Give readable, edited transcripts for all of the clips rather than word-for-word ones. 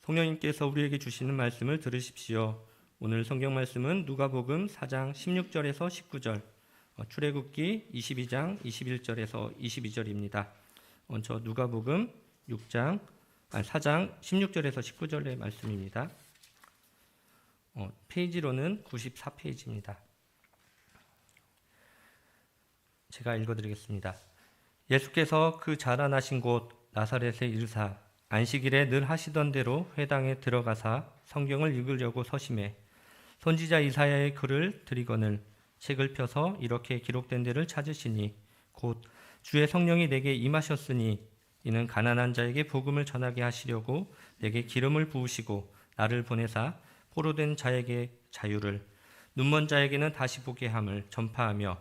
성령님께서 우리에게 주시는 말씀을 들으십시오. 오늘 성경 말씀은 누가복음 4장 16절에서 19절, 출애굽기 22장 21절에서 22절입니다. 먼저 누가복음 4장 16절에서 19절의 말씀입니다. 페이지로는 94페이지입니다. 제가 읽어드리겠습니다. 예수께서 그 자라나신 곳 나사렛에 이르사 안식일에 늘 하시던 대로 회당에 들어가사 성경을 읽으려고 서심해 선지자 이사야의 글을 들이거늘 책을 펴서 이렇게 기록된 데를 찾으시니 곧 주의 성령이 내게 임하셨으니 이는 가난한 자에게 복음을 전하게 하시려고 내게 기름을 부으시고 나를 보내사 포로된 자에게 자유를, 눈먼 자에게는 다시 보게 함을 전파하며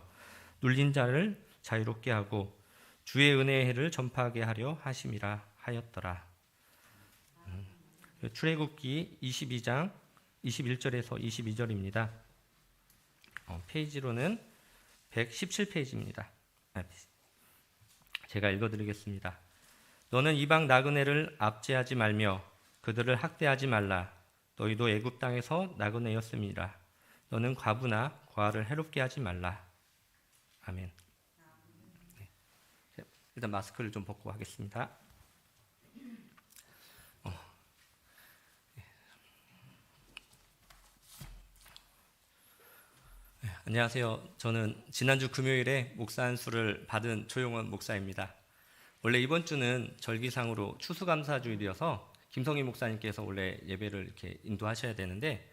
눌린 자를 자유롭게 하고 주의 은혜의 해를 전파하게 하려 하심이라 하였더라. 출애굽기 22장 21절에서 22절입니다. 페이지로는 117페이지입니다. 제가 읽어드리겠습니다. 너는 이방 나그네를 압제하지 말며 그들을 학대하지 말라. 너희도 애굽 땅에서 나그네였음이라. 너는 과부나 과를 해롭게 하지 말라. 아멘. 네. 일단 마스크를 좀 벗고 하겠습니다. 안녕하세요. 저는 지난주 금요일에 목사 안수를 받은 조용원 목사입니다. 원래 이번 주는 절기상으로 추수감사주일이어서 김성희 목사님께서 원래 예배를 이렇게 인도하셔야 되는데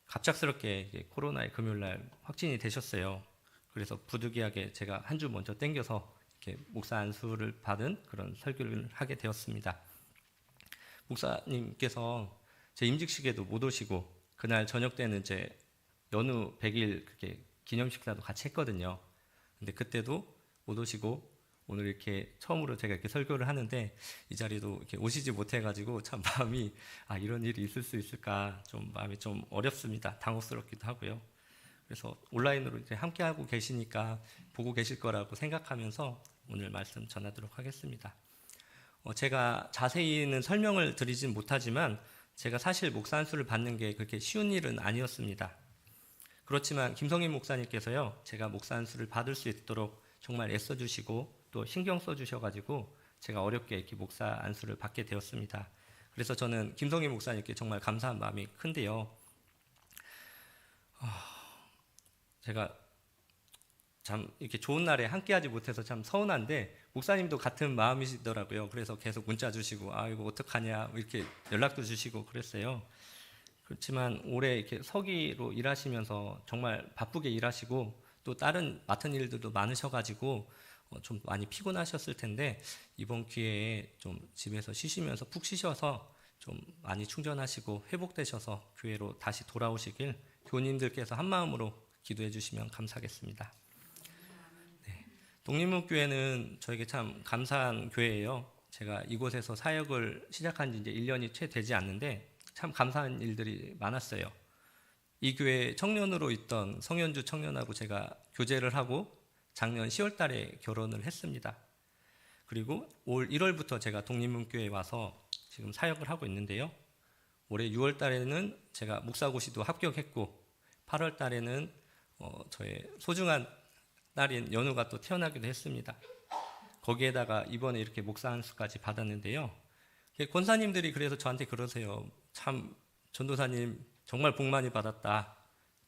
갑작스럽게 코로나의 금요일날 확진이 되셨어요. 그래서 부득이하게 제가 한 주 먼저 땡겨서 이렇게 목사 안수를 받은 그런 설교를 하게 되었습니다. 목사님께서 제 임직식에도 못 오시고 그날 저녁 때는 이제 연휴 100일 그렇게 기념 식사도 같이 했거든요. 근데 그때도 못 오시고 오늘 이렇게 처음으로 제가 이렇게 설교를 하는데 이 자리도 이렇게 오시지 못해가지고 참 마음이 이런 일이 있을 수 있을까 좀 마음이 좀 어렵습니다. 당혹스럽기도 하고요. 그래서 온라인으로 이제 함께 하고 계시니까 보고 계실 거라고 생각하면서 오늘 말씀 전하도록 하겠습니다. 제가 자세히는 설명을 드리진 못하지만 제가 사실 목사 안수를 받는 게 그렇게 쉬운 일은 아니었습니다. 그렇지만 김성희 목사님께서요, 제가 목사 안수를 받을 수 있도록 정말 애써주시고 또 신경 써주셔가지고 제가 어렵게 이렇게 목사 안수를 받게 되었습니다. 그래서 저는 김성희 목사님께 정말 감사한 마음이 큰데요. 제가 참 이렇게 좋은 날에 함께하지 못해서 참 서운한데 목사님도 같은 마음이시더라고요. 그래서 계속 문자 주시고 이거 어떡하냐 이렇게 연락도 주시고 그랬어요. 그렇지만 올해 이렇게 서기로 일하시면서 정말 바쁘게 일하시고 또 다른 맡은 일들도 많으셔가지고 좀 많이 피곤하셨을 텐데 이번 기회에 좀 집에서 쉬시면서 푹 쉬셔서 좀 많이 충전하시고 회복되셔서 교회로 다시 돌아오시길 교우님들께서 한 마음으로 기도해 주시면 감사하겠습니다. 네. 독립문교회는 저에게 참 감사한 교회예요. 제가 이곳에서 사역을 시작한 지 이제 1년이 채 되지 않는데 참 감사한 일들이 많았어요. 이 교회 청년으로 있던 성현주 청년하고 제가 교제를 하고 작년 10월 달에 결혼을 했습니다. 그리고 올 1월부터 제가 독립문교회에 와서 지금 사역을 하고 있는데요. 올해 6월 달에는 제가 목사고시도 합격했고 8월 달에는 저의 소중한 딸인 연우가 또 태어나기도 했습니다. 거기에다가 이번에 이렇게 목사 안수까지 받았는데요. 권사님들이 그래서 저한테 그러세요. 참 전도사님 정말 복 많이 받았다.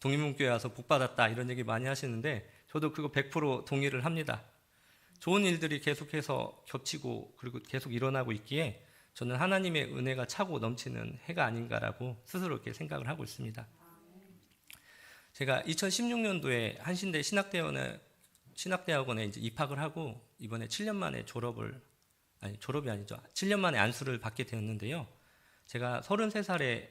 독립문교회 와서 복 받았다. 이런 얘기 많이 하시는데 저도 그거 100% 동의를 합니다. 좋은 일들이 계속해서 겹치고 그리고 계속 일어나고 있기에 저는 하나님의 은혜가 차고 넘치는 해가 아닌가라고 스스로 이렇게 생각을 하고 있습니다. 제가 2016년도에 한신대 신학대학원에 이제 입학을 하고 이번에 7년 만에 졸업이 아니죠. 7년 만에 안수를 받게 되었는데요. 제가 33살에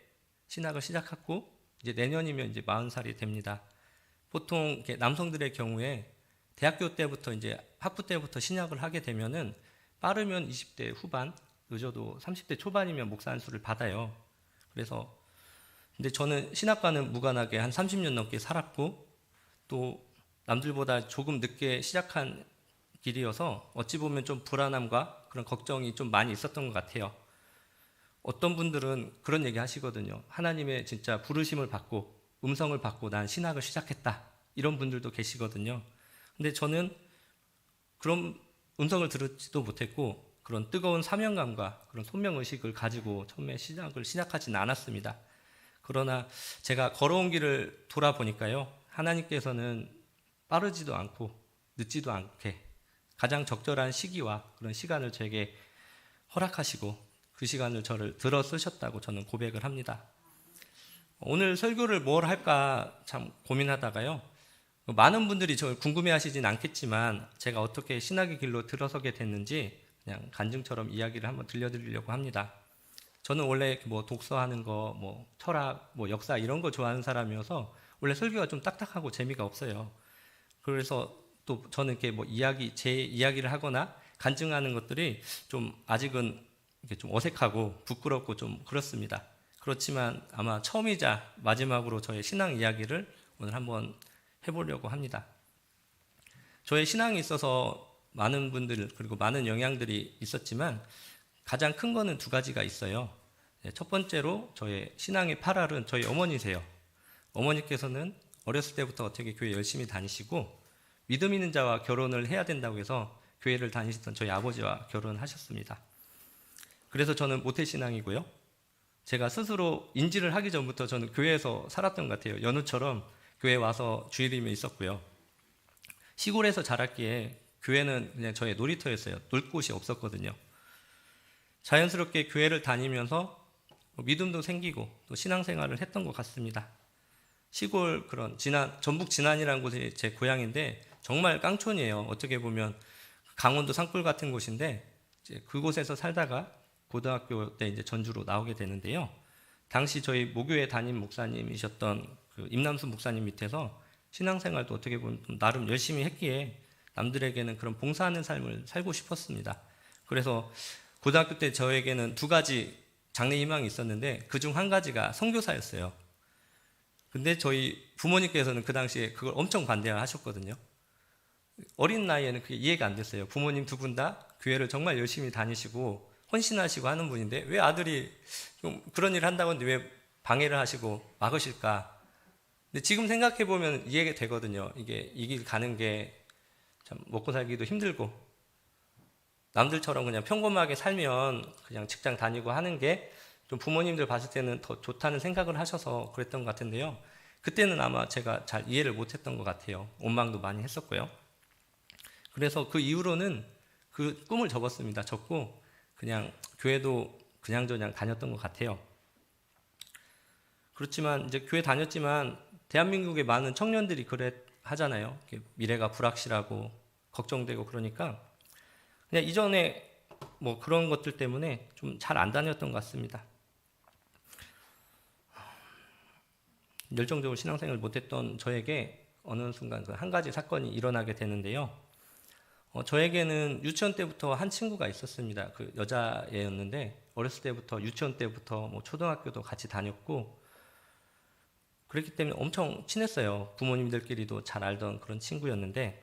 신학을 시작했고 이제 내년이면 이제 40살이 됩니다. 보통 이렇게 남성들의 경우에 대학교 때부터 이제 학부 때부터 신학을 하게 되면은 빠르면 20대 후반, 늦어도 30대 초반이면 목사 안수를 받아요. 그래서 근데 저는 신학과는 무관하게 한 30년 넘게 살았고 또 남들보다 조금 늦게 시작한 길이어서 어찌 보면 좀 불안함과 그런 걱정이 좀 많이 있었던 것 같아요. 어떤 분들은 그런 얘기 하시거든요. 하나님의 진짜 부르심을 받고 음성을 받고 난 신학을 시작했다. 이런 분들도 계시거든요. 근데 저는 그런 음성을 들었지도 못했고 그런 뜨거운 사명감과 그런 손명의식을 가지고 처음에 신학을 시작하지는 않았습니다. 그러나 제가 걸어온 길을 돌아보니까요. 하나님께서는 빠르지도 않고 늦지도 않게 가장 적절한 시기와 그런 시간을 저에게 허락하시고 그 시간을 저를 들어 쓰셨다고 저는 고백을 합니다. 오늘 설교를 뭘 할까 참 고민하다가요. 많은 분들이 저를 궁금해하시진 않겠지만 제가 어떻게 신학의 길로 들어서게 됐는지 그냥 간증처럼 이야기를 한번 들려드리려고 합니다. 저는 원래 뭐 독서하는 거, 뭐 철학, 뭐 역사 이런 거 좋아하는 사람이어서 원래 설교가 좀 딱딱하고 재미가 없어요. 그래서 또 저는 이렇게 뭐 제 이야기를 하거나 간증하는 것들이 좀 아직은 이렇게 좀 어색하고 부끄럽고 좀 그렇습니다. 그렇지만 아마 처음이자 마지막으로 저의 신앙 이야기를 오늘 한번 해보려고 합니다. 저의 신앙에 있어서 많은 분들 그리고 많은 영향들이 있었지만 가장 큰 거는 두 가지가 있어요. 첫 번째로 저의 신앙의 팔알은 저희 어머니세요. 어머니께서는 어렸을 때부터 어떻게 교회 열심히 다니시고 믿음 있는 자와 결혼을 해야 된다고 해서 교회를 다니시던 저희 아버지와 결혼하셨습니다. 그래서 저는 모태신앙이고요. 제가 스스로 인지를 하기 전부터 저는 교회에서 살았던 것 같아요. 연우처럼 교회 와서 주일이면 있었고요. 시골에서 자랐기에 교회는 그냥 저의 놀이터였어요. 놀 곳이 없었거든요. 자연스럽게 교회를 다니면서 믿음도 생기고 또 신앙생활을 했던 것 같습니다. 시골 그런 전북 진안이라는 곳이 제 고향인데 정말 깡촌이에요. 어떻게 보면 강원도 산골 같은 곳인데 이제 그곳에서 살다가 고등학교 때 이제 전주로 나오게 되는데요. 당시 저희 모교회 담임 목사님이셨던 그 임남수 목사님 밑에서 신앙생활도 어떻게 보면 나름 열심히 했기에 남들에게는 그런 봉사하는 삶을 살고 싶었습니다. 그래서 고등학교 때 저에게는 두 가지 장래 희망이 있었는데 그중 한 가지가 선교사였어요. 근데 저희 부모님께서는 그 당시에 그걸 엄청 반대하셨거든요. 어린 나이에는 그게 이해가 안 됐어요. 부모님 두 분 다 교회를 정말 열심히 다니시고 헌신하시고 하는 분인데 왜 아들이 좀 그런 일을 한다고 하는데 왜 방해를 하시고 막으실까? 근데 지금 생각해 보면 이해가 되거든요. 이게 이 길 가는 게 참 먹고 살기도 힘들고 남들처럼 그냥 평범하게 살면 그냥 직장 다니고 하는 게 좀 부모님들 봤을 때는 더 좋다는 생각을 하셔서 그랬던 것 같은데요. 그때는 아마 제가 잘 이해를 못했던 것 같아요. 원망도 많이 했었고요. 그래서 그 이후로는 그 꿈을 접었습니다. 접고 그냥 교회도 그냥저냥 다녔던 것 같아요. 그렇지만 이제 교회 다녔지만 대한민국의 많은 청년들이 그래 하잖아요. 미래가 불확실하고 걱정되고 그러니까 그냥 이전에 뭐 그런 것들 때문에 좀 잘 안 다녔던 것 같습니다. 열정적으로 신앙생활을 못했던 저에게 어느 순간 그 한 가지 사건이 일어나게 되는데요. 저에게는 유치원 때부터 한 친구가 있었습니다. 그 여자애였는데 어렸을 때부터 유치원 때부터 뭐 초등학교도 같이 다녔고 그렇기 때문에 엄청 친했어요. 부모님들끼리도 잘 알던 그런 친구였는데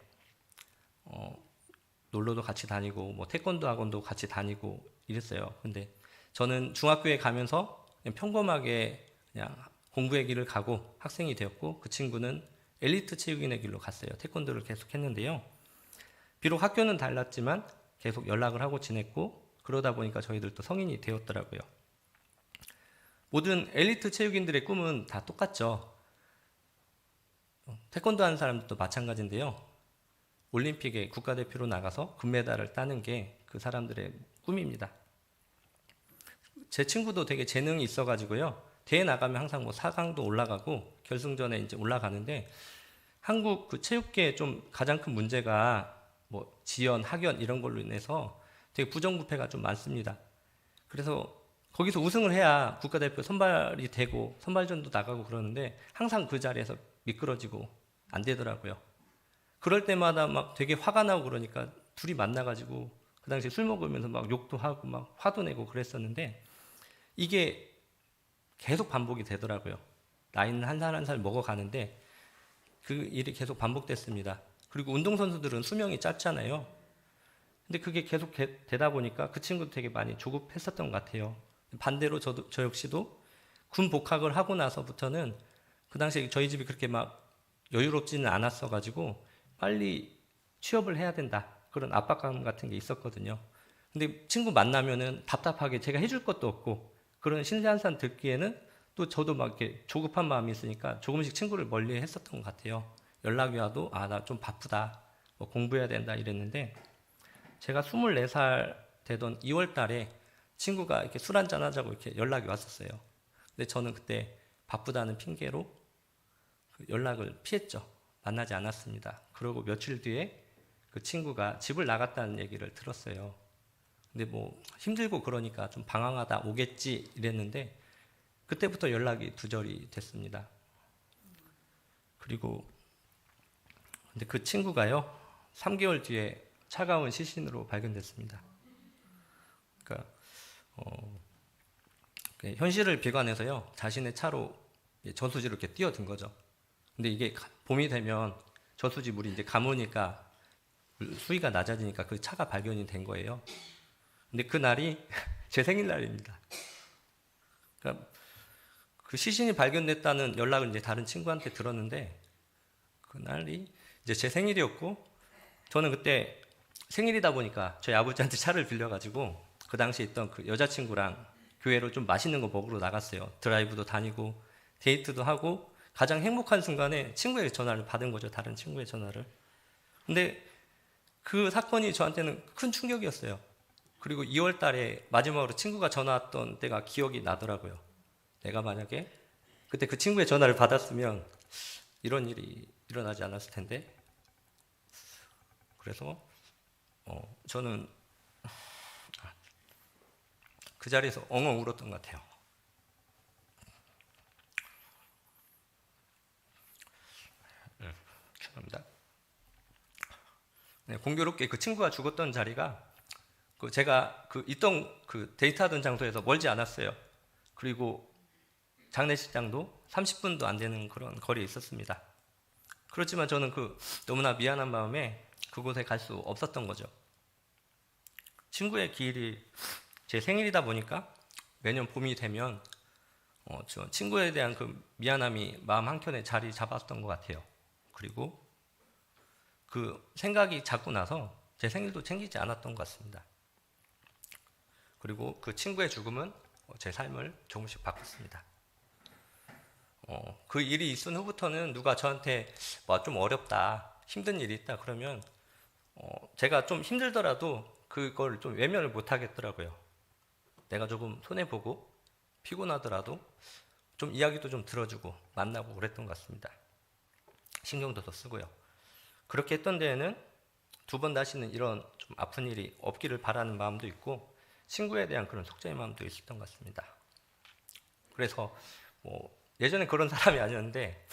놀러도 같이 다니고 뭐 태권도 학원도 같이 다니고 이랬어요. 근데 저는 중학교에 가면서 그냥 평범하게 그냥 공부의 길을 가고 학생이 되었고 그 친구는 엘리트 체육인의 길로 갔어요. 태권도를 계속 했는데요. 비록 학교는 달랐지만 계속 연락을 하고 지냈고 그러다 보니까 저희들도 성인이 되었더라고요. 모든 엘리트 체육인들의 꿈은 다 똑같죠. 태권도 하는 사람들도 마찬가지인데요. 올림픽에 국가대표로 나가서 금메달을 따는 게 그 사람들의 꿈입니다. 제 친구도 되게 재능이 있어가지고요. 대회 나가면 항상 뭐 4강도 올라가고 결승전에 이제 올라가는데 한국 그 체육계의 좀 가장 큰 문제가 뭐 지연, 학연 이런 걸로 인해서 되게 부정부패가 좀 많습니다. 그래서 거기서 우승을 해야 국가대표 선발이 되고 선발전도 나가고 그러는데 항상 그 자리에서 미끄러지고 안 되더라고요. 그럴 때마다 막 되게 화가 나고 그러니까 둘이 만나가지고 그 당시에 술 먹으면서 막 욕도 하고 막 화도 내고 그랬었는데 이게 계속 반복이 되더라고요. 나이는 한 살 한 살 먹어가는데 그 일이 계속 반복됐습니다. 그리고 운동선수들은 수명이 짧잖아요. 근데 그게 계속 되다 보니까 그 친구도 되게 많이 조급했었던 것 같아요. 반대로 저 역시도 군 복학을 하고 나서부터는 그 당시에 저희 집이 그렇게 막 여유롭지는 않았어 가지고 빨리 취업을 해야 된다 그런 압박감 같은 게 있었거든요. 근데 친구 만나면은 답답하게 제가 해줄 것도 없고 그런 신세한산 듣기에는 또 저도 막 이렇게 조급한 마음이 있으니까 조금씩 친구를 멀리 했었던 것 같아요. 연락이 와도 나 좀 바쁘다, 뭐 공부해야 된다 이랬는데 제가 24살 되던 2월 달에 친구가 이렇게 술 한잔 하자고 이렇게 연락이 왔었어요. 근데 저는 그때 바쁘다는 핑계로 그 연락을 피했죠. 만나지 않았습니다. 그러고 며칠 뒤에 그 친구가 집을 나갔다는 얘기를 들었어요. 근데 뭐 힘들고 그러니까 좀 방황하다 오겠지 이랬는데 그때부터 연락이 두절이 됐습니다. 그리고 근데 그 친구가요 3개월 뒤에 차가운 시신으로 발견됐습니다. 그러니까 현실을 비관해서요 자신의 차로 저수지로 이렇게 뛰어든 거죠. 근데 이게 봄이 되면 저수지 물이 이제 가무니까 수위가 낮아지니까 그 차가 발견이 된 거예요. 근데 그 날이 제 생일날입니다. 그러니까 그 시신이 발견됐다는 연락을 이제 다른 친구한테 들었는데 그날이 이제 제 생일이었고 저는 그때 생일이다 보니까 저희 아버지한테 차를 빌려가지고 그 당시에 있던 그 여자친구랑 교회로 좀 맛있는 거 먹으러 나갔어요. 드라이브도 다니고 데이트도 하고 가장 행복한 순간에 친구의 전화를 받은 거죠. 다른 친구의 전화를. 근데 그 사건이 저한테는 큰 충격이었어요. 그리고 2월 달에 마지막으로 친구가 전화 왔던 때가 기억이 나더라고요. 내가 만약에 그때 그 친구의 전화를 받았으면 이런 일이 일어나지 않았을 텐데. 그래서 저는 그 자리에서 엉엉 울었던 것 같아요. 죄송합니다. 네, 공교롭게 그 친구가 죽었던 자리가 그 제가 그 있던 그 데이트하던 장소에서 멀지 않았어요. 그리고 장례식장도 30분도 안 되는 그런 거리에 있었습니다. 그렇지만 저는 그 너무나 미안한 마음에 그곳에 갈 수 없었던 거죠. 친구의 기일이 제 생일이다 보니까 매년 봄이 되면 저 친구에 대한 그 미안함이 마음 한켠에 자리 잡았던 것 같아요. 그리고 그 생각이 자꾸 나서 제 생일도 챙기지 않았던 것 같습니다. 그리고 그 친구의 죽음은 제 삶을 조금씩 바꿨습니다. 그 일이 있은 후부터는 누가 저한테 뭐 좀 어렵다, 힘든 일이 있다 그러면 제가 좀 힘들더라도 그걸 좀 외면을 못 하겠더라고요. 내가 조금 손해보고 피곤하더라도 좀 이야기도 좀 들어주고 만나고 그랬던 것 같습니다. 신경도 더 쓰고요. 그렇게 했던 데에는 두 번 다시는 이런 좀 아픈 일이 없기를 바라는 마음도 있고 친구에 대한 그런 속죄의 마음도 있었던 것 같습니다. 그래서 뭐 예전에 그런 사람이 아니었는데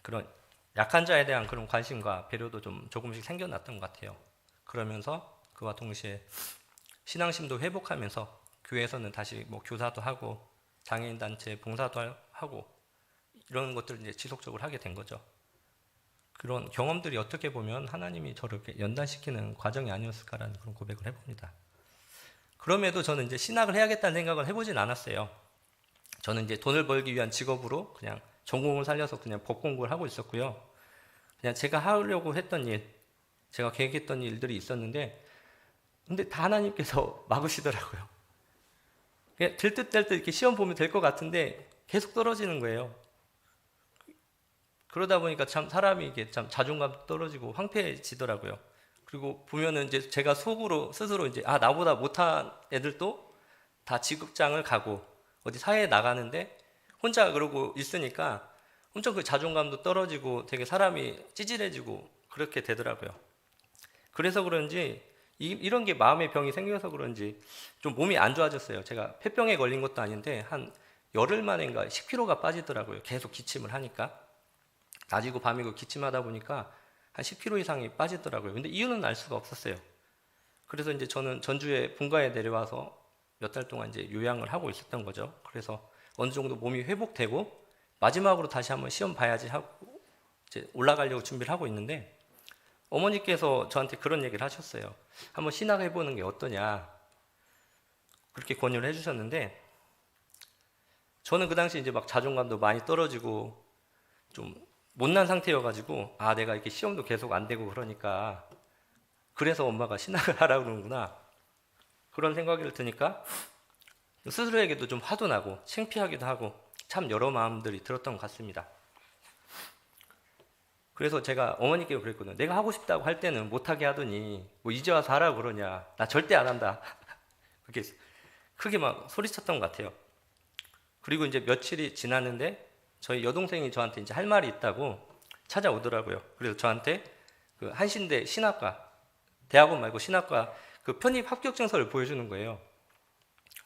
그런 약한 자에 대한 그런 관심과 배려도 좀 조금씩 생겨났던 것 같아요. 그러면서 그와 동시에 신앙심도 회복하면서 교회에서는 다시 뭐 교사도 하고 장애인 단체 봉사도 하고 이런 것들을 이제 지속적으로 하게 된 거죠. 그런 경험들이 어떻게 보면 하나님이 저를 이렇게 연단시키는 과정이 아니었을까라는 그런 고백을 해봅니다. 그럼에도 저는 이제 신학을 해야겠다는 생각을 해보진 않았어요. 저는 이제 돈을 벌기 위한 직업으로 그냥 전공을 살려서 그냥 법 공부를 하고 있었고요. 그냥 제가 하려고 했던 일, 제가 계획했던 일들이 있었는데, 근데 다 하나님께서 막으시더라고요. 그냥 될 듯 될 듯 이렇게 시험 보면 될 것 같은데 계속 떨어지는 거예요. 그러다 보니까 참 사람이 이게 참 자존감 떨어지고 황폐해지더라고요. 그리고 보면은 이제 제가 속으로 스스로 이제 나보다 못한 애들도 다 직업장을 가고 어디 사회에 나가는데 혼자 그러고 있으니까 엄청 그 자존감도 떨어지고 되게 사람이 찌질해지고 그렇게 되더라고요. 그래서 그런지 이런 게 마음의 병이 생겨서 그런지 좀 몸이 안 좋아졌어요. 제가 폐병에 걸린 것도 아닌데 한 열흘 만인가 10kg가 빠지더라고요. 계속 기침을 하니까. 낮이고 밤이고 기침하다 보니까 한 10kg 이상이 빠지더라고요. 근데 이유는 알 수가 없었어요. 그래서 이제 저는 전주에 본가에 내려와서 몇 달 동안 이제 요양을 하고 있었던 거죠. 그래서 어느 정도 몸이 회복되고 마지막으로 다시 한번 시험 봐야지 하고 이제 올라가려고 준비를 하고 있는데 어머니께서 저한테 그런 얘기를 하셨어요. 한번 신학해보는 게 어떠냐 그렇게 권유를 해주셨는데 저는 그 당시 이제 막 자존감도 많이 떨어지고 좀 못난 상태여가지고 아 내가 이렇게 시험도 계속 안 되고 그러니까 그래서 엄마가 신학을 하라고 그러는구나 그런 생각이 드니까 스스로에게도 좀 화도 나고 창피하기도 하고 참 여러 마음들이 들었던 것 같습니다. 그래서 제가 어머니께 그랬거든요. 내가 하고 싶다고 할 때는 못하게 하더니 뭐 이제 와서 하라고 그러냐. 나 절대 안 한다. 그렇게 크게 막 소리쳤던 것 같아요. 그리고 이제 며칠이 지났는데 저희 여동생이 저한테 이제 할 말이 있다고 찾아오더라고요. 그래서 저한테 그 한신대 신학과 대학원 말고 신학과 그 편입 합격 증서를 보여주는 거예요.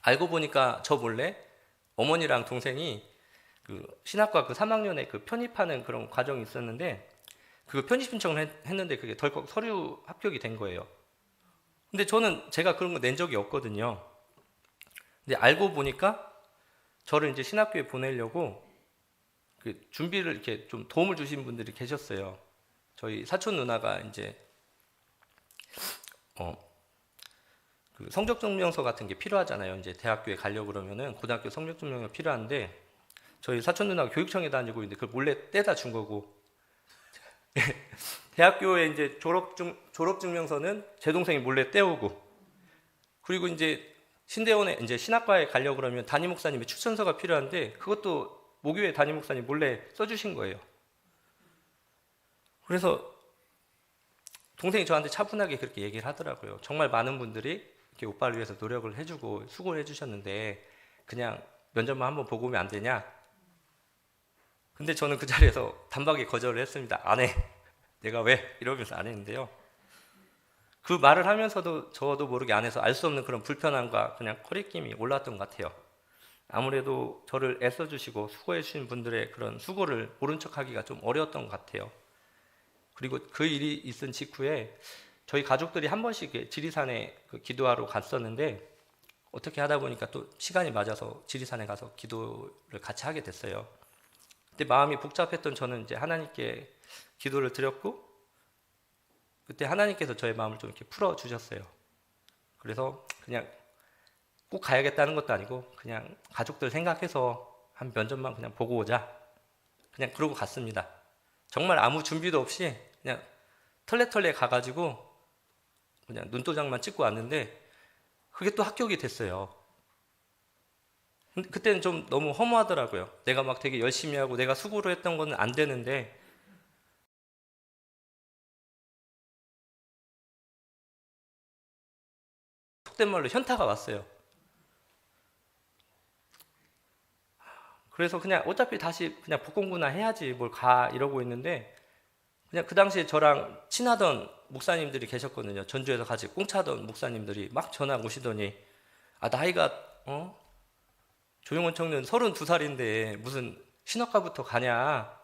알고 보니까 저 몰래 어머니랑 동생이 그 신학과 그 3학년에 그 편입하는 그런 과정이 있었는데 그 편입 신청을 했는데 그게 덜컥 서류 합격이 된 거예요. 근데 저는 제가 그런 거 낸 적이 없거든요. 근데 알고 보니까 저를 이제 신학교에 보내려고 그 준비를 이렇게 좀 도움을 주신 분들이 계셨어요. 저희 사촌 누나가 이제 그 성적 증명서 같은 게 필요하잖아요. 이제 대학교에 가려고 그러면은 고등학교 성적 증명서가 필요한데 저희 사촌 누나가 교육청에 다니고 있는데 그걸 몰래 떼다 준 거고 대학교에 이제 졸업 증명서는 제 동생이 몰래 떼오고 그리고 이제 신대원에 이제 신학과에 가려고 그러면 담임 목사님의 추천서가 필요한데 그것도 모교회 담임 목사님 몰래 써주신 거예요. 그래서 동생이 저한테 차분하게 그렇게 얘기를 하더라고요. 정말 많은 분들이 이렇게 오빠를 위해서 노력을 해주고 수고를 해주셨는데 그냥 면접만 한번 보고 오면 안 되냐? 근데 저는 그 자리에서 단박에 거절을 했습니다. 안 해. 내가 왜? 이러면서 안 했는데요. 그 말을 하면서도 저도 모르게 안에서 알 수 없는 그런 불편함과 그냥 거리낌이 올라왔던 것 같아요. 아무래도 저를 애써주시고 수고해주신 분들의 그런 수고를 모른 척하기가 좀 어려웠던 것 같아요. 그리고 그 일이 있은 직후에 저희 가족들이 한 번씩 지리산에 그 기도하러 갔었는데 어떻게 하다 보니까 또 시간이 맞아서 지리산에 가서 기도를 같이 하게 됐어요. 그때 마음이 복잡했던 저는 이제 하나님께 기도를 드렸고 그때 하나님께서 저의 마음을 좀 이렇게 풀어주셨어요. 그래서 그냥 꼭 가야겠다는 것도 아니고 그냥 가족들 생각해서 한 면접만 그냥 보고 오자. 그냥 그러고 갔습니다. 정말 아무 준비도 없이 그냥 털레털레 가가지고 그냥 눈도장만 찍고 왔는데 그게 또 합격이 됐어요. 근데 그때는 좀 너무 허무하더라고요. 내가 막 되게 열심히 하고 내가 수고를 했던 거는 안 되는데 속된 말로 현타가 왔어요. 그래서 그냥 어차피 다시 그냥 복공부나 해야지 뭘 가 이러고 있는데 그냥 그 당시에 저랑 친하던 목사님들이 계셨거든요. 전주에서 같이 공차던 목사님들이 막 전화 오시더니 아 나이가 조용원 청년 32살인데 무슨 신학과부터 가냐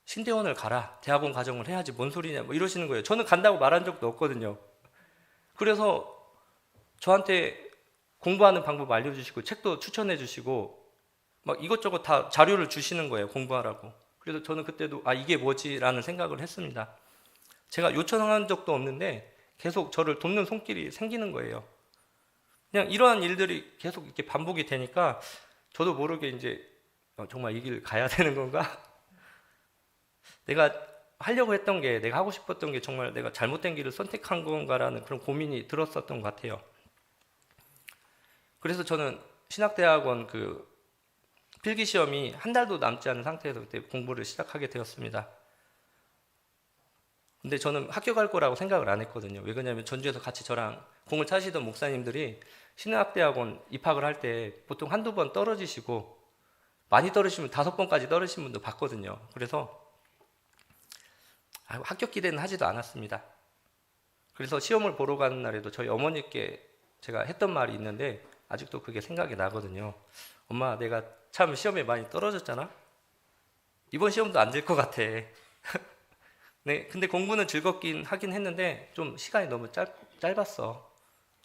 신대원을 가라 대학원 과정을 해야지 뭔 소리냐 뭐 이러시는 거예요. 저는 간다고 말한 적도 없거든요. 그래서 저한테 공부하는 방법 알려주시고 책도 추천해 주시고 막 이것저것 다 자료를 주시는 거예요. 공부하라고. 그래서 저는 그때도 아 이게 뭐지라는 생각을 했습니다. 제가 요청한 적도 없는데 계속 저를 돕는 손길이 생기는 거예요. 그냥 이러한 일들이 계속 이렇게 반복이 되니까 저도 모르게 이제 정말 이 길 가야 되는 건가? 내가 하려고 했던 게 내가 하고 싶었던 게 정말 내가 잘못된 길을 선택한 건가라는 그런 고민이 들었었던 것 같아요. 그래서 저는 신학대학원 그 필기시험이 한 달도 남지 않은 상태에서 그때 공부를 시작하게 되었습니다. 근데 저는 합격할 거라고 생각을 안 했거든요. 왜 그러냐면 전주에서 같이 저랑 공을 차시던 목사님들이 신학대학원 입학을 할 때 보통 한두 번 떨어지시고 많이 떨어지시면 5번까지 떨어지신 분도 봤거든요. 그래서 합격 기대는 하지도 않았습니다. 그래서 시험을 보러 가는 날에도 저희 어머니께 제가 했던 말이 있는데 아직도 그게 생각이 나거든요. 엄마 내가 참 시험에 많이 떨어졌잖아. 이번 시험도 안 될 것 같아. 네, 근데 공부는 즐겁긴 하긴 했는데 좀 시간이 너무 짧았어.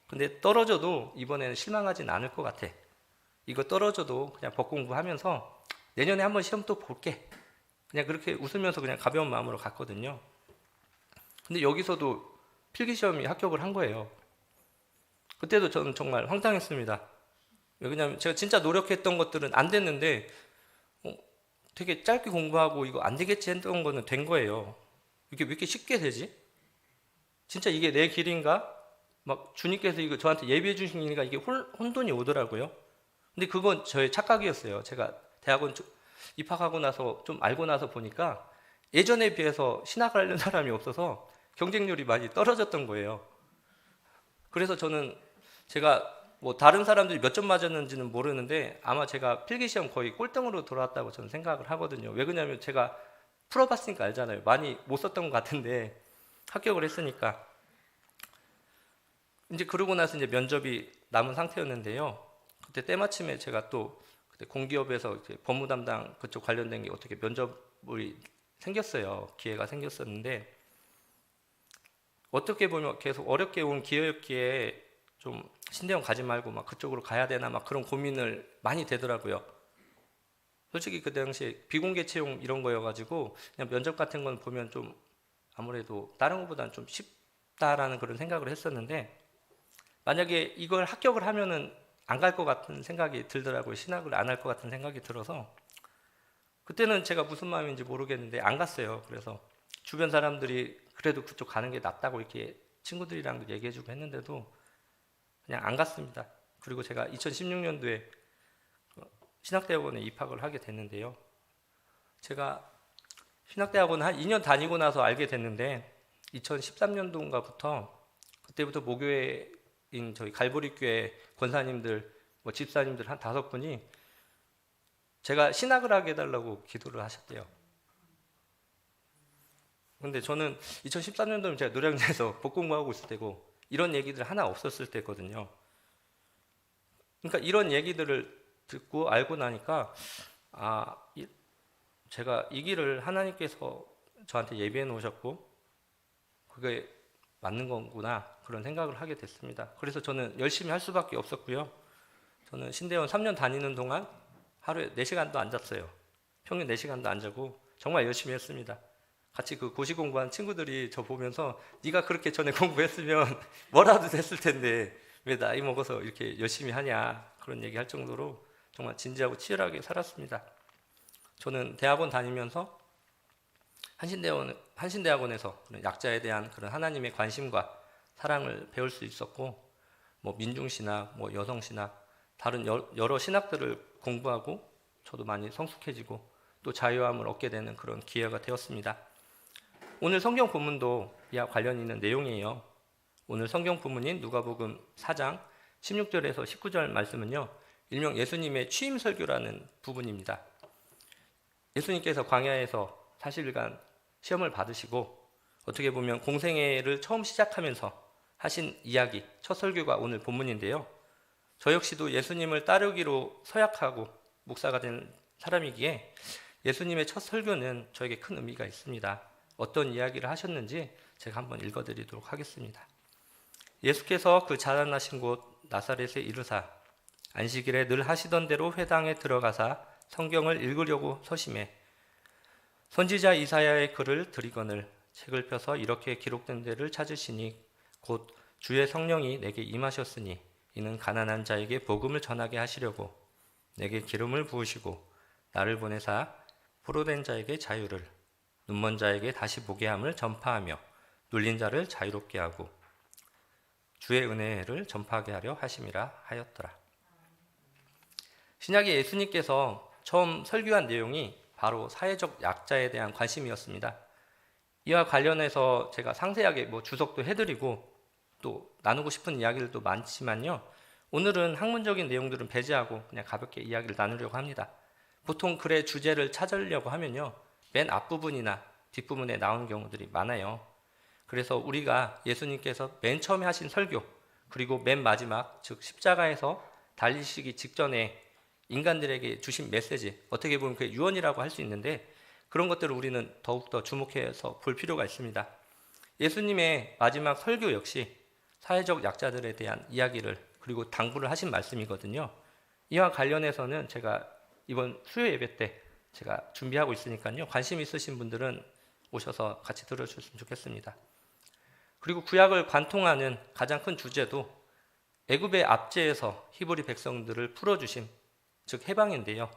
근데 떨어져도 이번에는 실망하진 않을 것 같아. 이거 떨어져도 그냥 법공부하면서 내년에 한번 시험 또 볼게. 그냥 그렇게 웃으면서 그냥 가벼운 마음으로 갔거든요. 근데 여기서도 필기시험이 합격을 한 거예요. 그때도 저는 정말 황당했습니다. 왜냐하면 제가 진짜 노력했던 것들은 안 됐는데 되게 짧게 공부하고 이거 안 되겠지 했던 거는 된 거예요. 이게 왜 이렇게 쉽게 되지? 진짜 이게 내 길인가? 막 주님께서 이거 저한테 예비해 주시니까 이게 혼돈이 오더라고요. 근데 그건 저의 착각이었어요. 제가 대학원 입학하고 나서 좀 알고 나서 보니까 예전에 비해서 신학을 하려는 사람이 없어서 경쟁률이 많이 떨어졌던 거예요. 그래서 저는 제가 뭐 다른 사람들이 몇 점 맞았는지는 모르는데 아마 제가 필기시험 거의 꼴등으로 돌아왔다고 저는 생각을 하거든요. 왜 그러냐면 제가 풀어봤으니까 알잖아요. 많이 못 썼던 것 같은데 합격을 했으니까. 이제 그러고 나서 이제 면접이 남은 상태였는데요. 그때 때마침에 제가 또 그때 공기업에서 이제 법무 담당 그쪽 관련된 게 어떻게 면접이 생겼어요. 기회가 생겼었는데 어떻게 보면 계속 어렵게 온 기회였기에 좀 신대원 가지 말고 막 그쪽으로 가야 되나 막 그런 고민을 많이 되더라고요. 솔직히 그 당시에 비공개 채용 이런 거여가지고 그냥 면접 같은 건 보면 좀 아무래도 다른 것보다는 좀 쉽다라는 그런 생각을 했었는데 만약에 이걸 합격을 하면은 안 갈 것 같은 생각이 들더라고요. 신학을 안 할 것 같은 생각이 들어서 그때는 제가 무슨 마음인지 모르겠는데 안 갔어요. 그래서 주변 사람들이 그래도 그쪽 가는 게 낫다고 이렇게 친구들이랑 얘기해주고 했는데도 그냥 안 갔습니다. 그리고 제가 2016년도에 신학대학원에 입학을 하게 됐는데요. 제가 신학대학원 한 2년 다니고 나서 알게 됐는데 2013년도인가부터 그때부터 모교회인 저희 갈보리교회 권사님들, 뭐 집사님들 한 5분이 제가 신학을 하게 해달라고 기도를 하셨대요. 근데 저는 2013년도면 제가 노량진에서 복공부하고 있을 때고 이런 얘기들 하나 없었을 때거든요. 그러니까 이런 얘기들을 듣고 알고 나니까 제가 이 길을 하나님께서 저한테 예비해 놓으셨고 그게 맞는 거구나 그런 생각을 하게 됐습니다. 그래서 저는 열심히 할 수밖에 없었고요. 저는 신대원 3년 다니는 동안 하루에 4시간도 안 잤어요. 평균 4시간도 안 자고 정말 열심히 했습니다. 같이 그 고시 공부한 친구들이 저 보면서 네가 그렇게 전에 공부했으면 뭐라도 됐을 텐데 왜 나이 먹어서 이렇게 열심히 하냐 그런 얘기 할 정도로 정말 진지하고 치열하게 살았습니다. 저는 대학원 다니면서 한신대학원에서 그런 약자에 대한 그런 하나님의 관심과 사랑을 배울 수 있었고 뭐 민중신학, 뭐 여성신학 다른 여러 신학들을 공부하고 저도 많이 성숙해지고 또 자유함을 얻게 되는 그런 기회가 되었습니다. 오늘 성경 본문도 이와 관련 있는 내용이에요. 오늘 성경 본문인 누가복음 4장 16절에서 19절 말씀은요. 일명 예수님의 취임 설교라는 부분입니다. 예수님께서 광야에서 40일간 시험을 받으시고 어떻게 보면 공생애를 처음 시작하면서 하신 이야기, 첫 설교가 오늘 본문인데요. 저 역시도 예수님을 따르기로 서약하고 목사가 된 사람이기에 예수님의 첫 설교는 저에게 큰 의미가 있습니다. 어떤 이야기를 하셨는지 제가 한번 읽어드리도록 하겠습니다. 예수께서 그 자라나신 곳 나사렛에 이르사 안식일에 늘 하시던 대로 회당에 들어가사 성경을 읽으려고 서심해 선지자 이사야의 글을 들이거늘 책을 펴서 이렇게 기록된 데를 찾으시니 곧 주의 성령이 내게 임하셨으니 이는 가난한 자에게 복음을 전하게 하시려고 내게 기름을 부으시고 나를 보내사 포로된 자에게 자유를 눈먼 자에게 다시 보게 함을 전파하며 눌린 자를 자유롭게 하고 주의 은혜를 전파하게 하려 하심이라 하였더라. 신약의 예수님께서 처음 설교한 내용이 바로 사회적 약자에 대한 관심이었습니다. 이와 관련해서 제가 상세하게 주석도 해드리고 또 나누고 싶은 이야기들도 많지만요. 오늘은 학문적인 내용들은 배제하고 그냥 가볍게 이야기를 나누려고 합니다. 보통 글의 주제를 찾으려고 하면요. 맨 앞부분이나 뒷부분에 나오는 경우들이 많아요. 그래서 우리가 예수님께서 맨 처음에 하신 설교 그리고 맨 마지막 즉 십자가에서 달리시기 직전에 인간들에게 주신 메시지 어떻게 보면 그게 유언이라고 할 수 있는데 그런 것들을 우리는 더욱더 주목해서 볼 필요가 있습니다. 예수님의 마지막 설교 역시 사회적 약자들에 대한 이야기를 그리고 당부를 하신 말씀이거든요. 이와 관련해서는 제가 이번 수요 예배 때 제가 준비하고 있으니까요. 관심 있으신 분들은 오셔서 같이 들어주셨으면 좋겠습니다. 그리고 구약을 관통하는 가장 큰 주제도 애굽의 압제에서 히브리 백성들을 풀어주심, 즉 해방인데요.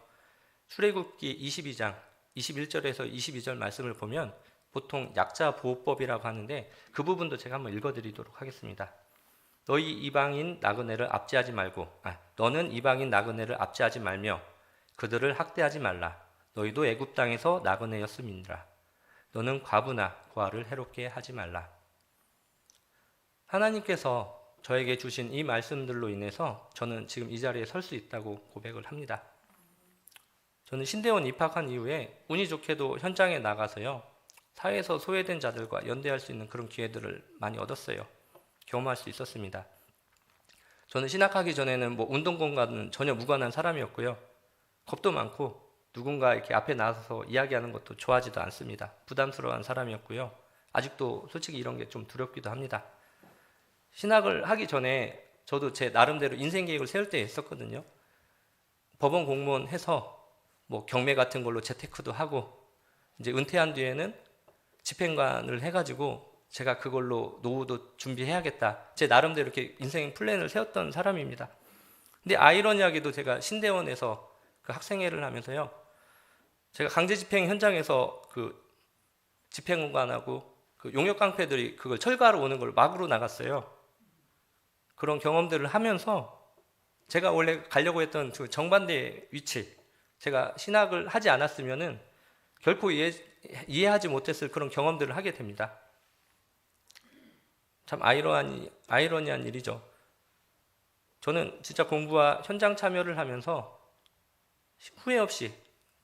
출애굽기 22장 21절에서 22절 말씀을 보면 보통 약자 보호법이라고 하는데 그 부분도 제가 한번 읽어드리도록 하겠습니다. 너희 이방인 나그네를 압제하지 말고 너는 이방인 나그네를 압제하지 말며 그들을 학대하지 말라. 너희도 애굽 땅에서 나그네였음이니라. 너는 과부나 고아를 해롭게 하지 말라. 하나님께서 저에게 주신 이 말씀들로 인해서 저는 지금 이 자리에 설 수 있다고 고백을 합니다. 저는 신대원 입학한 이후에 운이 좋게도 현장에 나가서요, 사회에서 소외된 자들과 연대할 수 있는 그런 기회들을 많이 얻었어요. 경험할 수 있었습니다. 저는 신학하기 전에는 운동권과는 전혀 무관한 사람이었고요. 겁도 많고 누군가 이렇게 앞에 나서서 이야기하는 것도 좋아하지도 않습니다. 부담스러운 사람이었고요. 아직도 솔직히 이런 게 좀 두렵기도 합니다. 신학을 하기 전에 저도 제 나름대로 인생 계획을 세울 때 있었거든요. 법원 공무원 해서 경매 같은 걸로 재테크도 하고 이제 은퇴한 뒤에는 집행관을 해가지고 제가 그걸로 노후도 준비해야겠다. 제 나름대로 이렇게 인생 플랜을 세웠던 사람입니다. 근데 아이러니하게도 제가 신대원에서 그 학생회를 하면서요, 제가 강제 집행 현장에서 그 집행관하고 그 용역 깡패들이 그걸 철거하러 오는 걸 막으로 나갔어요. 그런 경험들을 하면서 제가 원래 가려고 했던 그 정반대의 위치, 제가 신학을 하지 않았으면은 결코 이해하지 못했을 그런 경험들을 하게 됩니다. 참 아이러니한 일이죠. 저는 진짜 공부와 현장 참여를 하면서 후회 없이,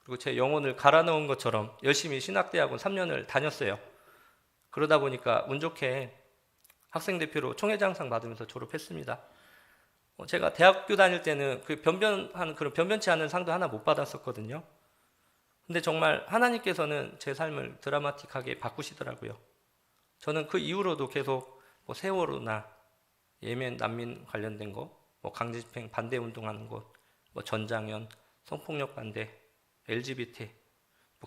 그리고 제 영혼을 갈아 넣은 것처럼 열심히 신학대학원 3년을 다녔어요. 그러다 보니까 운 좋게 학생대표로 총회장상 받으면서 졸업했습니다. 제가 대학교 다닐 때는 그 그런 변변치 않은 상도 하나 못 받았었거든요. 근데 정말 하나님께서는 제 삶을 드라마틱하게 바꾸시더라고요. 저는 그 이후로도 계속 세월호나 예멘 난민 관련된 거, 강제집행 반대 운동하는 것, 전장현, 성폭력 반대, LGBT,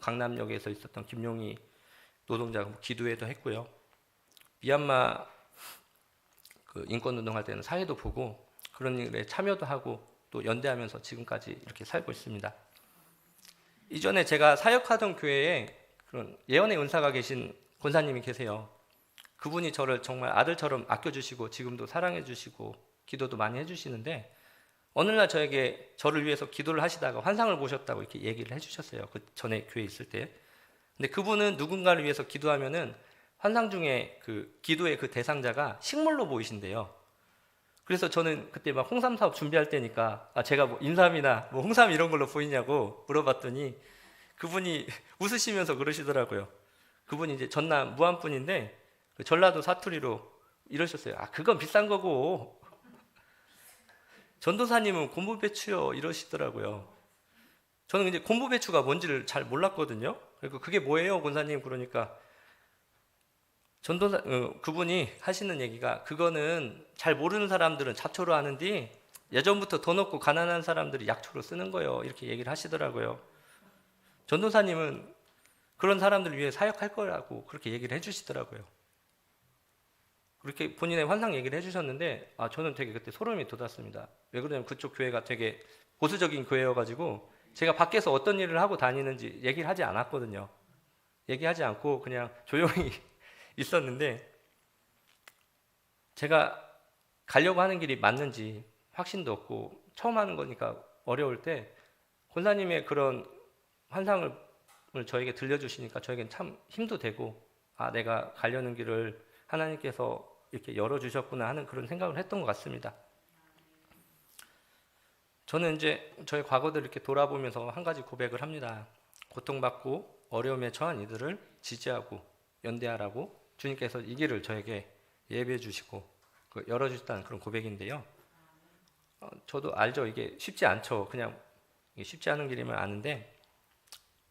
강남역에서 있었던 김용희 노동자 기도회도 했고요. 미얀마 그 인권운동할 때는 사회도 보고 그런 일에 참여도 하고 또 연대하면서 지금까지 이렇게 살고 있습니다. 이전에 제가 사역하던 교회에 그런 예언의 은사가 계신 권사님이 계세요. 그분이 저를 정말 아들처럼 아껴주시고 지금도 사랑해주시고 기도도 많이 해주시는데 어느 날 저를 위해서 기도를 하시다가 환상을 보셨다고 이렇게 얘기를 해주셨어요. 그 전에 교회에 있을 때. 근데 그분은 누군가를 위해서 기도하면은 환상 중에 그 기도의 그 대상자가 식물로 보이신대요. 그래서 저는 그때 막 홍삼 사업 준비할 때니까 제가 인삼이나 홍삼 이런 걸로 보이냐고 물어봤더니 그분이 웃으시면서 그러시더라고요. 그분이 이제 전남 무안분인데 그 전라도 사투리로 이러셨어요. 그건 비싼 거고 전도사님은 곰보배추요 이러시더라고요. 저는 이제 곰보배추가 뭔지를 잘 몰랐거든요. 그리고 그게 뭐예요, 권사님? 그러니까 그분이 하시는 얘기가 그거는 잘 모르는 사람들은 잡초로 하는데 예전부터 돈 없고 가난한 사람들이 약초로 쓰는 거예요. 이렇게 얘기를 하시더라고요. 전도사님은 그런 사람들을 위해 사역할 거라고 그렇게 얘기를 해주시더라고요. 그렇게 본인의 환상 얘기를 해주셨는데 저는 되게 그때 소름이 돋았습니다. 왜 그러냐면 그쪽 교회가 되게 보수적인 교회여가지고 제가 밖에서 어떤 일을 하고 다니는지 얘기를 하지 않았거든요. 얘기하지 않고 그냥 조용히 있었는데 제가 가려고 하는 길이 맞는지 확신도 없고 처음 하는 거니까 어려울 때 권사님의 그런 환상을 저에게 들려주시니까 저에겐 참 힘도 되고 내가 가려는 길을 하나님께서 이렇게 열어주셨구나 하는 그런 생각을 했던 것 같습니다. 저는 이제 저의 과거들을 이렇게 돌아보면서 한 가지 고백을 합니다. 고통받고 어려움에 처한 이들을 지지하고 연대하라고 주님께서 이 길을 저에게 예배해 주시고 열어주셨다는 그런 고백인데요. 저도 알죠. 이게 쉽지 않죠. 그냥 이게 쉽지 않은 길임을 아는데,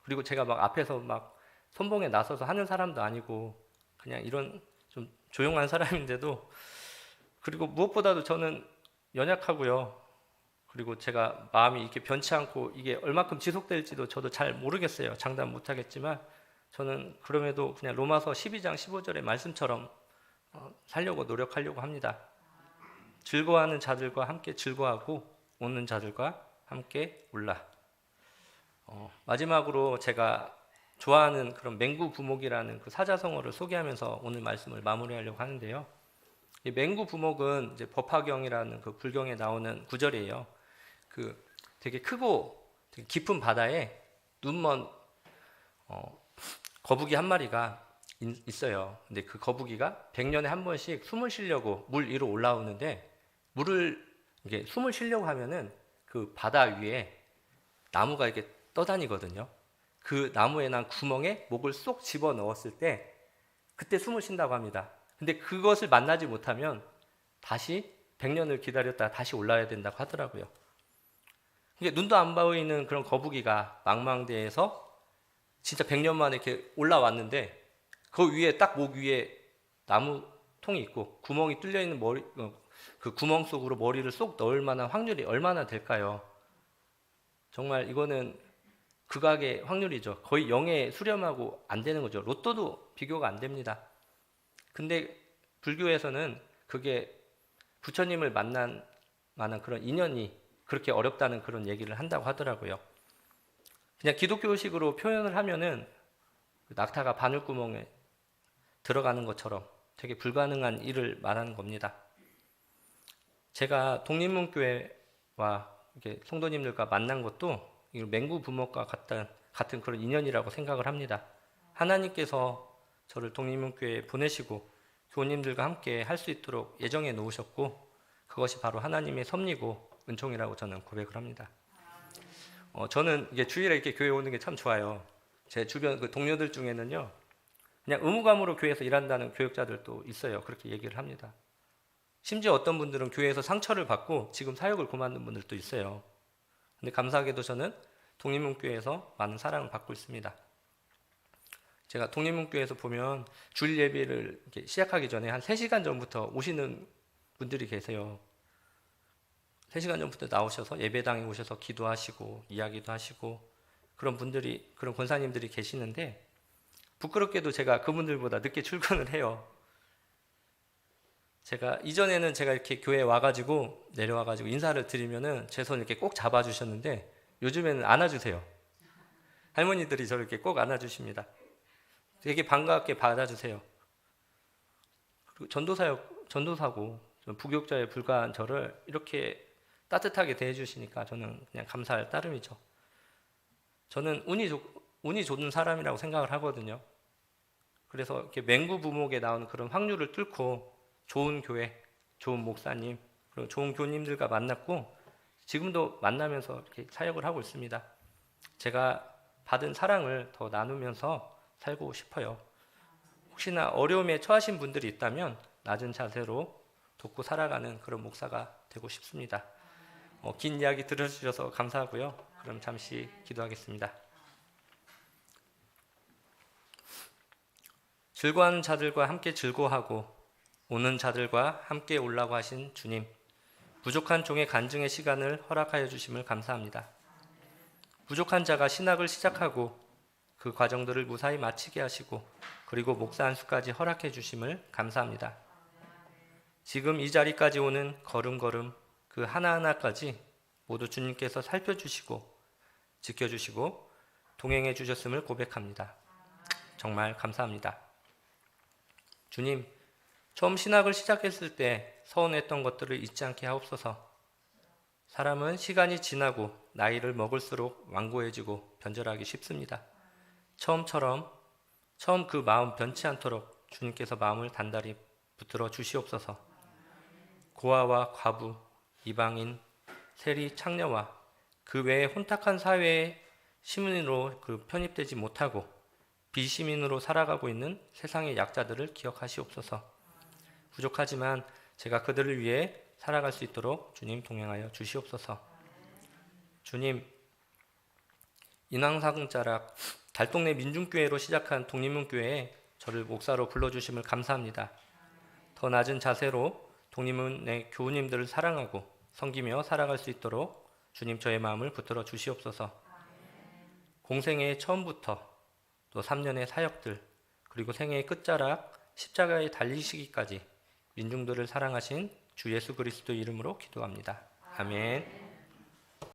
그리고 제가 막 앞에서 막 선봉에 나서서 하는 사람도 아니고 그냥 이런 좀 조용한 사람인데도, 그리고 무엇보다도 저는 연약하고요. 그리고 제가 마음이 이렇게 변치 않고 이게 얼마큼 지속될지도 저도 잘 모르겠어요. 장담 못하겠지만 저는 그럼에도 그냥 로마서 12장 15절의 말씀처럼 살려고 노력하려고 합니다. 즐거워하는 자들과 함께 즐거워하고 오는 자들과 함께 울라. 마지막으로 제가 좋아하는 그런 맹구 부목이라는 그 사자성어를 소개하면서 오늘 말씀을 마무리하려고 하는데요. 이 맹구 부목은 이제 법화경이라는 그 불경에 나오는 구절이에요. 그 되게 크고 되게 깊은 바다에 눈먼 거북이 한 마리가 있어요. 근데 그 거북이가 100년에 한 번씩 숨을 쉬려고 물 위로 올라오는데 이게 숨을 쉬려고 하면은 그 바다 위에 나무가 이렇게 떠다니거든요. 그 나무에 난 구멍에 목을 쏙 집어 넣었을 때 그때 숨을 쉰다고 합니다. 근데 그것을 만나지 못하면 다시 100년을 기다렸다가 다시 올라야 된다고 하더라고요. 이게 눈도 안 보이는 그런 거북이가 망망대해에서 진짜 100년 만에 이렇게 올라왔는데 그 위에 딱 목 위에 나무 통이 있고 구멍이 뚫려 있는 그 구멍 속으로 머리를 쏙 넣을 만한 확률이 얼마나 될까요? 정말 이거는 극악의 확률이죠. 거의 0에 수렴하고 안 되는 거죠. 로또도 비교가 안 됩니다. 근데 불교에서는 그게 부처님을 만난 만한 그런 인연이 그렇게 어렵다는 그런 얘기를 한다고 하더라고요. 그냥 기독교식으로 표현을 하면은 낙타가 바늘구멍에 들어가는 것처럼 되게 불가능한 일을 말하는 겁니다. 제가 독립문교회와 이렇게 성도님들과 만난 것도 맹구 부목과 같은 그런 인연이라고 생각을 합니다. 하나님께서 저를 독립문교회에 보내시고 교우님들과 함께 할 수 있도록 예정해 놓으셨고 그것이 바로 하나님의 섭리고 은총이라고 저는 고백을 합니다. 저는 이게 주일에 이렇게 교회 오는 게 참 좋아요. 제 주변 그 동료들 중에는요, 그냥 의무감으로 교회에서 일한다는 교역자들도 있어요. 그렇게 얘기를 합니다. 심지어 어떤 분들은 교회에서 상처를 받고 지금 사역을 그만둔 분들도 있어요. 근데 감사하게도 저는 독립문교회에서 많은 사랑을 받고 있습니다. 제가 독립문교회에서 보면 주일 예배를 이렇게 시작하기 전에 한 3시간 전부터 오시는 분들이 계세요. 3시간 전부터 나오셔서 예배당에 오셔서 기도하시고 이야기도 하시고 그런 권사님들이 계시는데 부끄럽게도 제가 그분들보다 늦게 출근을 해요. 이전에는 제가 이렇게 교회에 와가지고 내려와가지고 인사를 드리면은 제 손을 이렇게 꼭 잡아주셨는데 요즘에는 안아주세요. 할머니들이 저를 이렇게 꼭 안아주십니다. 되게 반갑게 받아주세요. 그리고 전도사고 부교육자에 불과한 저를 이렇게 따뜻하게 대해주시니까 저는 그냥 감사할 따름이죠. 저는 운이 좋은 사람이라고 생각을 하거든요. 그래서 이렇게 맹구 부목에 나오는 그런 확률을 뚫고 좋은 교회, 좋은 목사님, 그리고 좋은 교님들과 만났고 지금도 만나면서 이렇게 사역을 하고 있습니다. 제가 받은 사랑을 더 나누면서 살고 싶어요. 혹시나 어려움에 처하신 분들이 있다면 낮은 자세로 돕고 살아가는 그런 목사가 되고 싶습니다. 긴 이야기 들어주셔서 감사하고요. 그럼 잠시 기도하겠습니다. 즐거워하는 자들과 함께 즐거워하고 오는 자들과 함께 오라고 하신 주님, 부족한 종의 간증의 시간을 허락하여 주심을 감사합니다. 부족한 자가 신학을 시작하고 그 과정들을 무사히 마치게 하시고 그리고 목사 안수까지 허락해 주심을 감사합니다. 지금 이 자리까지 오는 걸음걸음 그 하나하나까지 모두 주님께서 살펴주시고 지켜주시고 동행해 주셨음을 고백합니다. 정말 감사합니다. 주님, 처음 신학을 시작했을 때 서운했던 것들을 잊지 않게 하옵소서. 사람은 시간이 지나고 나이를 먹을수록 완고해지고 변절하기 쉽습니다. 처음 그 마음 변치 않도록 주님께서 마음을 단단히 붙들어 주시옵소서. 고아와 과부, 이방인, 세리, 창녀와 그 외의 혼탁한 사회의 시민으로 편입되지 못하고 비시민으로 살아가고 있는 세상의 약자들을 기억하시옵소서. 부족하지만 제가 그들을 위해 살아갈 수 있도록 주님 동행하여 주시옵소서. 주님, 인왕사궁자락 달동네 민중교회로 시작한 독립문교회에 저를 목사로 불러주심을 감사합니다. 더 낮은 자세로 독립문의 교우님들을 사랑하고 섬기며 살아갈 수 있도록 주님 저의 마음을 붙들어 주시옵소서. 공생의 처음부터 또 3년의 사역들 그리고 생애의 끝자락 십자가에 달리시기까지 민중들을 사랑하신 주 예수 그리스도 이름으로 기도합니다. 아멘.